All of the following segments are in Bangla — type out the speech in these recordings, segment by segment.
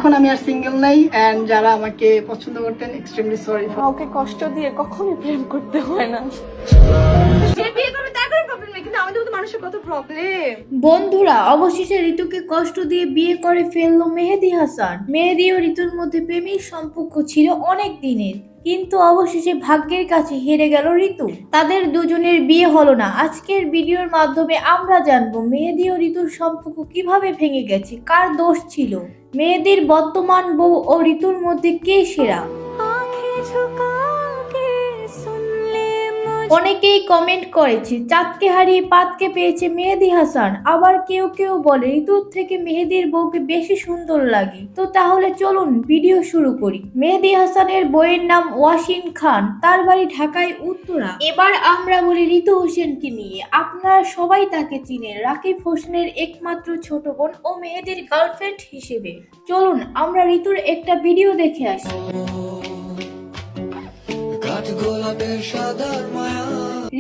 এখন আমি আর সিঙ্গেল নাই, এন্ড যারা আমাকে পছন্দ করতেন এক্সট্রিমলি সরি। ওকে কষ্ট দিয়ে কখনোই প্রেম করতে হয় না। যে বিয়ে করবে তার কোনো প্রবলেম নেই, কিন্তু আমাদের মতো মানুষের কত প্রবলেম। বন্ধুরা, অবশেষে ঋতুকে কষ্ট দিয়ে বিয়ে করে ফেললো মেহেদী হাসান। মেহেদী ও ঋতুর মধ্যে প্রেমের সম্পর্ক ছিল অনেক দিনের, কিন্তু অবশেষে ভাগ্যের কাছে হেরে গেল ঋতু। তাদের দুজনের বিয়ে হলো না। আজকের ভিডিওর মাধ্যমে আমরা জানবো মেহেদী ও ঋতুর সম্পর্ক কিভাবে ভেঙে গেছে, কার দোষ ছিল, মেহেদীর বর্তমান বউ ও ঋতুর মধ্যে কে সেরা। অনেকেই কমেন্ট করেছে চাঁদকে হারিয়ে পাতকে পেয়েছে মেহেদী হাসান, আবার কেউ কেউ বলে ঋতুর থেকে মেহেদীর বউকে বেশি সুন্দর লাগে। তো তাহলে চলুন ভিডিও শুরু করি। মেহেদী হাসানের বইয়ের নাম ওয়াসিন খান, তার বাড়ি ঢাকায় উত্তরা। এবার আমরা বলি ঋতু হোসেনকে নিয়ে। আপনারা সবাই তাকে চিনেন রাকিব হোসেনের একমাত্র ছোট বোন ও মেহেদীর গার্লফ্রেন্ড হিসেবে। চলুন আমরা ঋতুর একটা ভিডিও দেখে আসি।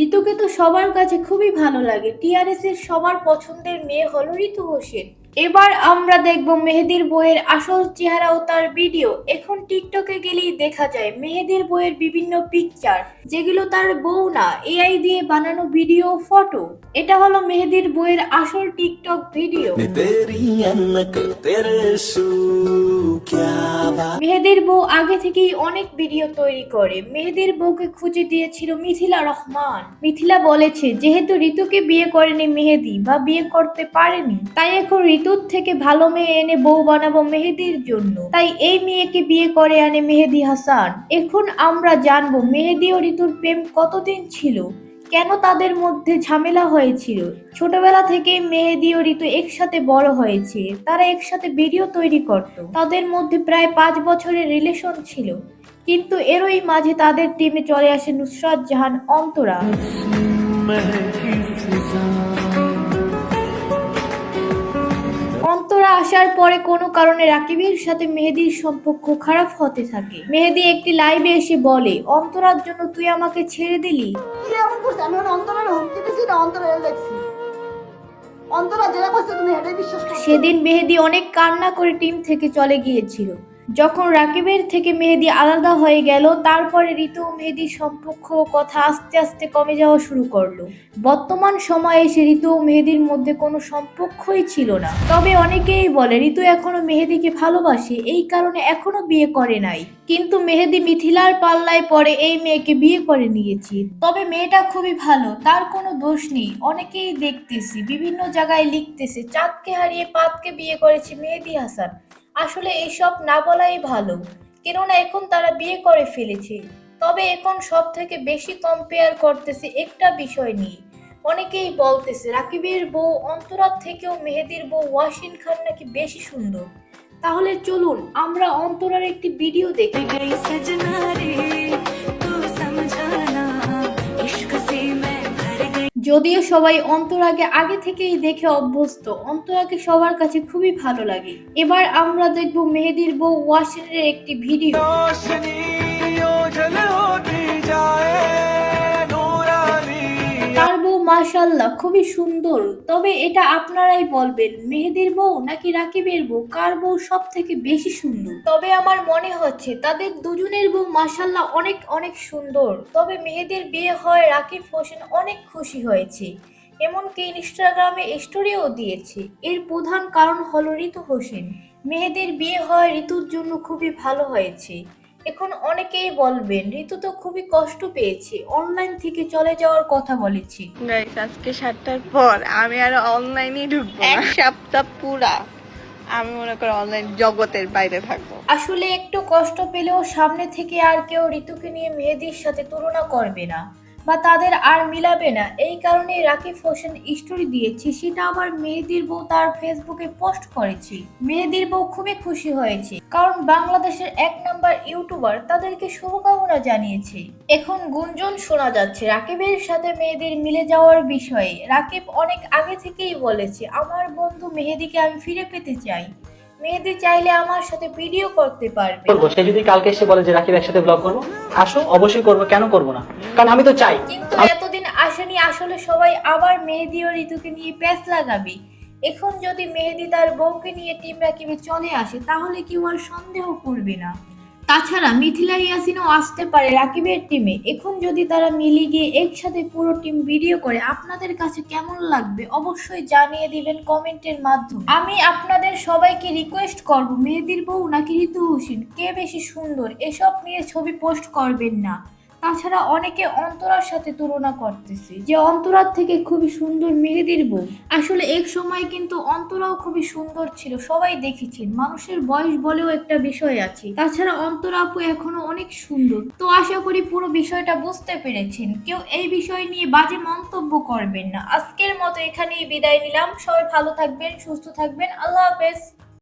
ঋতুকে তো সবার কাছে খুবই ভালো লাগে। টিআরএস এর সবার পছন্দের মেয়ে হলো ঋতু হোসেন। এবার আমরা দেখব মেহেদীর বইয়ের আসল চেহারা ও তার ভিডিও। এখন টিকটকে গেলেই দেখা যায় মেহেদীর বইয়ের বিভিন্ন পিকচার, যেগুলো তার বউ না, এআই দিয়ে বানানো ভিডিও ফটো। এটা হলো মেহেদীর বইয়ের আসল টিকটক ভিডিও। মেহেদীর বউ আগে থেকেই অনেক ভিডিও তৈরি করে। মেহেদীর বউকে খুঁজে দিয়েছিল মিথিলা রহমান। মিথিলা বলেছে যেহেতু ঋতুকে বিয়ে করেনি মেহেদী বা বিয়ে করতে পারেনি, তাই এখন ঋতুর থেকে ভালো মেয়ে এনে বউ বানাবো মেহেদীর জন্য। তাই এই মেয়েকে বিয়ে করে আনে মেহেদী হাসান। এখন আমরা জানবো মেহেদী ও ঋতুর প্রেম কতদিন ছিল, কেন তাদের মধ্যে ঝামেলা হয়েছিল। ছোটবেলা থেকে মেহেদী ও ঋতু একসাথে বড় হয়েছে, তারা একসাথে ভিডিও তৈরি করত। তাদের মধ্যে প্রায় 5 বছরের রিলেশন ছিল, কিন্তু এরই মাঝে তাদের টিমে চলে আসে নুসরাত জাহান অন্তরা। অন্তরা আসার পরে কোনো কারণে রাকিবের সাথে মেহেদীর সম্পর্ক খারাপ হতে থাকে। মেহেদী একটি লাইভে এসে বলে, অন্তরার জন্য তুই আমাকে ছেড়ে দিলি। কি এমন করছে? আমি অন্তরের হুমকি দিছি না অন্তরের দেখছি? অন্তরা যেটা করছে তুমি এটাই বিশ্বাস করো? সেদিন মেহেদী অনেক কান্না করে টিম থেকে চলে গিয়েছিল। যখন রাকিবের থেকে মেহেদী আলাদা হয়ে গেল, তারপরে ঋতু ও মেহেদীর সম্পর্ক কথা আস্তে আস্তে কমে যাওয়া শুরু করলো। বর্তমান সময়ে এসে ঋতু ও মেহেদীর মধ্যে কোনো সম্পর্কই ছিল না। তবে অনেকেই বলে ঋতু এখনো মেহেদীকে ভালোবাসে, এই কারণে এখনো বিয়ে করে নাই। কিন্তু মেহেদী মিথিলার পাল্লায় পরে এই মেয়েকে বিয়ে করে নিয়েছি। তবে মেয়েটা খুবই ভালো, তার কোনো দোষ নেই। অনেকেই দেখতেছি বিভিন্ন জায়গায় লিখতেছে চাঁদকে হারিয়ে পাতকে বিয়ে করেছে মেহেদী হাসান। আসলে এইসব না বলাই ভালো, কেননা এখন তারা বিয়ে করে ফেলেছে। তবে এখন সব থেকে বেশি কম্পেয়ার করতেছে একটা বিষয় নিয়ে। অনেকেই বলতেছে রাকিবের বউ অন্তরার থেকেও মেহেদীর বউ ওয়াসিন খান নাকি বেশি সুন্দর। তাহলে চলুন আমরা অন্তরার একটি ভিডিও দেখি। যদিও সবাই অন্তরাকে আগে থেকেই দেখে অভ্যস্ত, অন্তরাকে সবার কাছে খুবই ভালো লাগে। এবার আমরা দেখব মেহেদীর বউ ওয়াসিনের একটি ভিডিও। তার বউ মাশাআল্লাহ খুবই সুন্দর। তবে এটা আপনারাই বলবেন মেহেদীর বউ নাকি রাকিবের বউ, কার বউ সব থেকে বেশি সুন্দর? তবে আমার মনে হচ্ছে তাদের দুজনের বউ মাশাআল্লাহ অনেক অনেক সুন্দর। তবে মেহেদীর বিয়ে হয় রাকিব হোসেন অনেক খুশি হয়েছে, এমনকি ইনস্টাগ্রামে স্টোরিও দিয়েছে। এর প্রধান কারণ হলো ঋতু হোসেন। মেহেদীর বিয়ে হয় ঋতুর জন্য খুবই ভালো হয়েছে। এখন অনেকেই বলবেন ঋতু তো খুবই কষ্ট পেয়েছে, অনলাইন থেকে চলে যাওয়ার কথা বলেছি। গাইস আজকে 7টার পর আমি আর অনলাইনে ঢুকবো না। এক সপ্তাহ পুরা আমি মনে করি অনলাইন জগতের বাইরে থাকবো। আসলে একটু কষ্ট পেলেও সামনে থেকে আর কেউ ঋতুকে নিয়ে মেহেদীর সাথে তুলনা করবে না বা তাদের আর মিলাবে না। এই কারণে রাকিব হোসেন স্টোরি দিয়েছে, সেটা আবার মেহেদীর বউ তার ফেসবুকে পোস্ট করেছে। মেহেদীর বউ খুবই খুশি হয়েছে, কারণ বাংলাদেশের 1 নাম্বার ইউটিউবার তাদেরকে শুভকামনা জানিয়েছে। এখন গুঞ্জন শোনা যাচ্ছে রাকিবের সাথে মেহেদীর মিলে যাওয়ার বিষয়ে। রাকিব অনেক আগে থেকেই বলেছে, আমার বন্ধু মেহেদীকে আমি ফিরে পেতে চাই। মেহেদী চাইলে আমার সাথে ভিডিও করতে পারবে। সে যদি কালকে এসে বলে যে রাকিব একসাথে ব্লগ করবো, আসো, অবশ্যই করবো, কেন করবো না? কারণ আমি তো চাই। কিন্তু এতদিন আসেনি। আসলে সবাই আবার মেহেদী ও ঋতুকে নিয়ে প্যাচ লাগাবে। এখন যদি মেহেদি তার বউকে নিয়ে টিম রাকিবে চলে আসে তাহলে কেউ আর সন্দেহ করবে না। তাছাড়া মিথিলা ইয়াসিনও আসতে পারে রাকিবের টিমে। এখন যদি তারা মিলে গিয়ে একসাথে পুরো টিম ভিডিও করে আপনাদের কাছে কেমন লাগবে অবশ্যই জানিয়ে দিবেন কমেন্টের মাধ্যমে। আমি আপনাদের সবাইকে রিকোয়েস্ট করব, মেহেদির বউ নাকি ঋতু হোসেন কে বেশি সুন্দর এসব নিয়ে ছবি পোস্ট করবেন না। তাছাড়া অনেকে অন্তরার সাথে তুলনা করতেছে যে অন্তরার থেকে খুবই সুন্দর মেহেদির বউ। আসলে এক সময় কিন্তু অন্তরাও খুবই সুন্দর ছিল, সবাই দেখেছেন। মানুষের বয়স বলেও একটা বিষয় আছে। তাছাড়া অন্তরা আপু এখনো অনেক সুন্দর। তো আশা করি পুরো বিষয়টা বুঝতে পেরেছেন। কেউ এই বিষয় নিয়ে বাজে মন্তব্য করবেন না। আজকের মতো এখানেই বিদায় নিলাম। সবাই ভালো থাকবেন, সুস্থ থাকবেন। আল্লাহ হাফেজ।